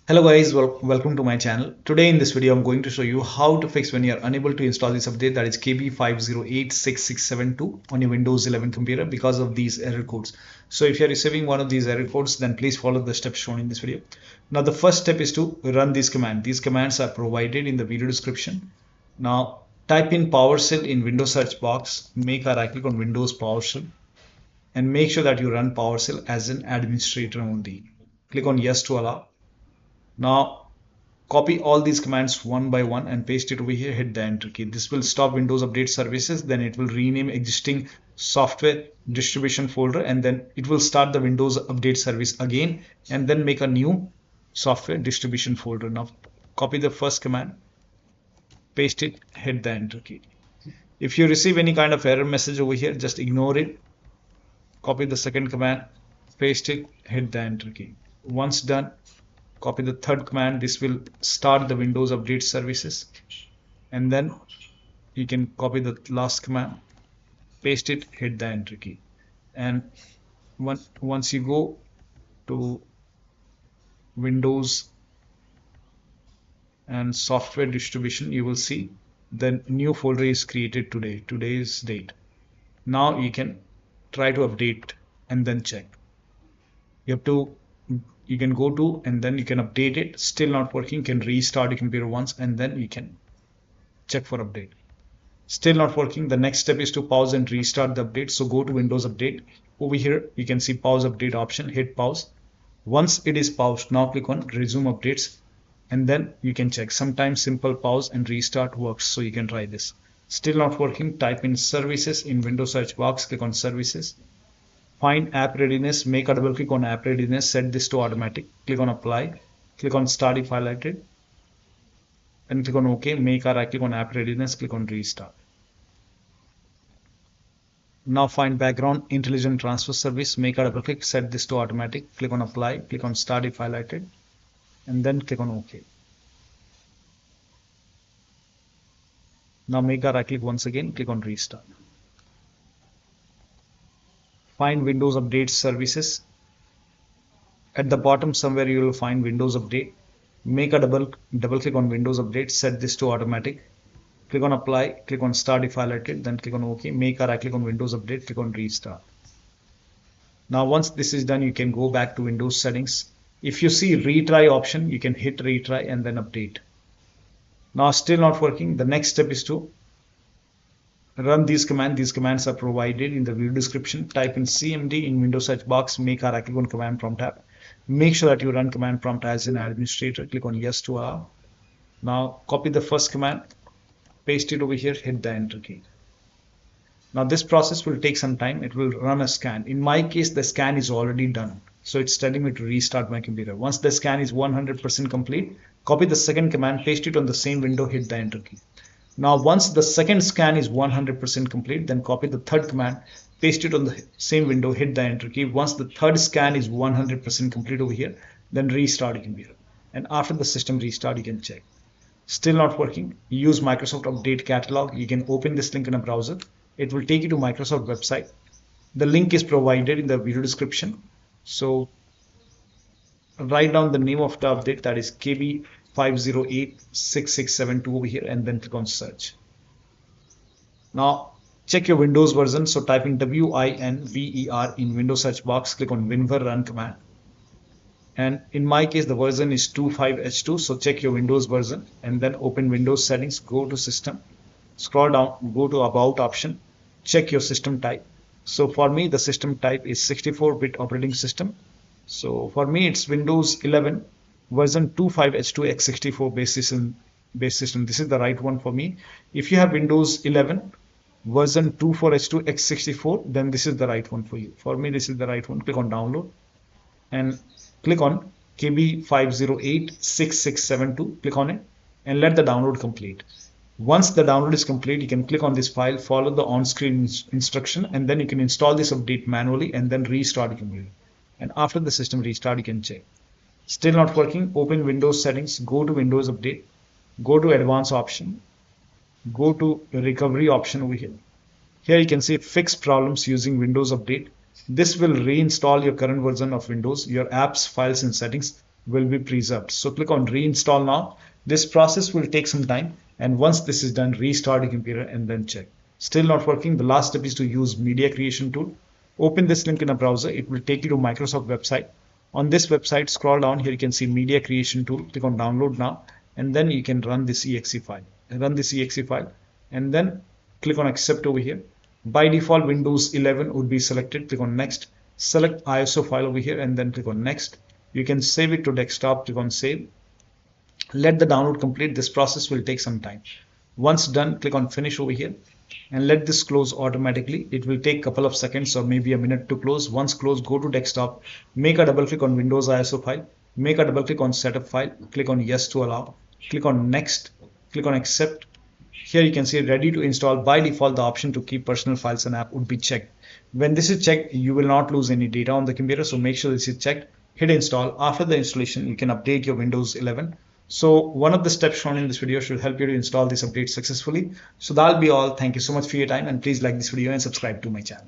Hello guys, welcome to my channel. Today in this video I'm going to show you how to fix when you are unable to install this update, that is KB5086672 on your Windows 11 computer because of these error codes. So if you are receiving one of these error codes, then please follow the steps shown in this video. Now the first step is to run this command. These commands are provided in the video description. Now type in PowerShell in Windows search box, make a right click on Windows PowerShell and make sure that you run PowerShell as an administrator only. Click on yes to allow. Now copy all these commands one by one and paste it over here, hit the enter key. This will stop Windows Update Services, then it will rename existing software distribution folder, and then it will start the Windows Update Service again and then make a new software distribution folder. Now copy the first command, paste it, hit the enter key. If you receive any kind of error message over here, just ignore it. Copy the second command, paste it, hit the enter key. Once done, copy the third command. This will start the Windows Update Services, and then you can copy the last command, paste it, hit the enter key. And once you go to Windows and software distribution, you will see the new folder is created today, today's date. Now you can try to update and then check. You can go to and then you can update it. Still not working, you can restart your computer once and then you can check for update. Still not working, the next step is to pause and restart the update. So go to Windows Update. Over here you can see pause update option, hit pause. Once it is paused, now click on resume updates and then you can check. Sometimes simple pause and restart works, so you can try this. Still not working, type in services in Windows search box, click on services. Find app readiness, make a double click on app readiness, set this to automatic, click on apply, click on start if highlighted, and click on OK, make a right click on app readiness, click on restart. Now find background intelligent transfer service, make a double click, set this to automatic, click on apply, click on start if highlighted, and then click on OK. Now make a right click once again, click on restart. Find Windows Update Services. At the bottom somewhere you will find Windows Update. Make a double click on Windows Update, set this to automatic. Click on apply, click on start if highlighted, then click on OK. Make a right click on Windows Update, click on restart. Now once this is done, you can go back to Windows settings. If you see retry option, you can hit retry and then update. Now still not working, the next step is to run these commands. These commands are provided in the video description. Type in cmd in Windows search box, make a right click on command prompt tab. Make sure that you run command prompt as an administrator. Click on yes to allow. Now copy the first command, paste it over here, hit the enter key. Now this process will take some time. It will run a scan. In my case, the scan is already done, so it's telling me to restart my computer. Once the scan is 100% complete, copy the second command, paste it on the same window, hit the enter key. Now once the second scan is 100% complete, then copy the third command, paste it on the same window, hit the enter key. Once the third scan is 100% complete over here, then restart your computer. And after the system restart, you can check. Still not working, use Microsoft Update Catalog. You can open this link in a browser. It will take you to Microsoft website. The link is provided in the video description. So write down the name of the update, that is KB5086672 over here, and then click on search. Now check your Windows version. So type in WINVER in Windows search box, click on WinVer run command. And in my case, the version is 25H2. So check your Windows version and then open Windows settings, go to system, scroll down, go to about option, check your system type. So for me, the system type is 64-bit operating system. So for me, it's Windows 11 version 25H2 x64 base system. This is the right one for me. If you have Windows 11 version 24H2 x64, then this is the right one for you. For me, this is the right one. Click on download and click on KB5086672. Click on it and let the download complete. Once the download is complete, you can click on this file, follow the on-screen instruction, and then you can install this update manually and then restart your computer. And after the system restart, you can check. Still not working, open Windows settings, go to Windows Update, go to Advanced option, go to Recovery option over here. Here you can see fix problems using Windows Update. This will reinstall your current version of Windows, your apps, files and settings. will be preserved. So click on reinstall now. This process will take some time, and once this is done, restart the computer and then check. Still not working. The last step is to use media creation tool. Open this link in a browser. It will take you to Microsoft website. On this website, scroll down here, you can see media creation tool. Click on download now, and then you can run this exe file. Run this exe file and then click on accept over here. By default, Windows 11 would be selected. Click on next. Select ISO file over here and then click on next. You can save it to desktop. Click on save. Let the download complete. This process will take some time. Once done, click on finish over here and let this close automatically. It will take a couple of seconds or maybe a minute to close. Once closed, go to desktop, make a double click on Windows ISO file, make a double click on setup file, click on yes to allow, click on next, click on accept. Here you can see ready to install. By default, the option to keep personal files and app would be checked. When this is checked, you will not lose any data on the computer, so make sure this is checked. Hit install. After the installation, you can update your Windows 11. So one of the steps shown in this video should help you to install this update successfully. So that'll be all. Thank you so much for your time, and please like this video and subscribe to my channel.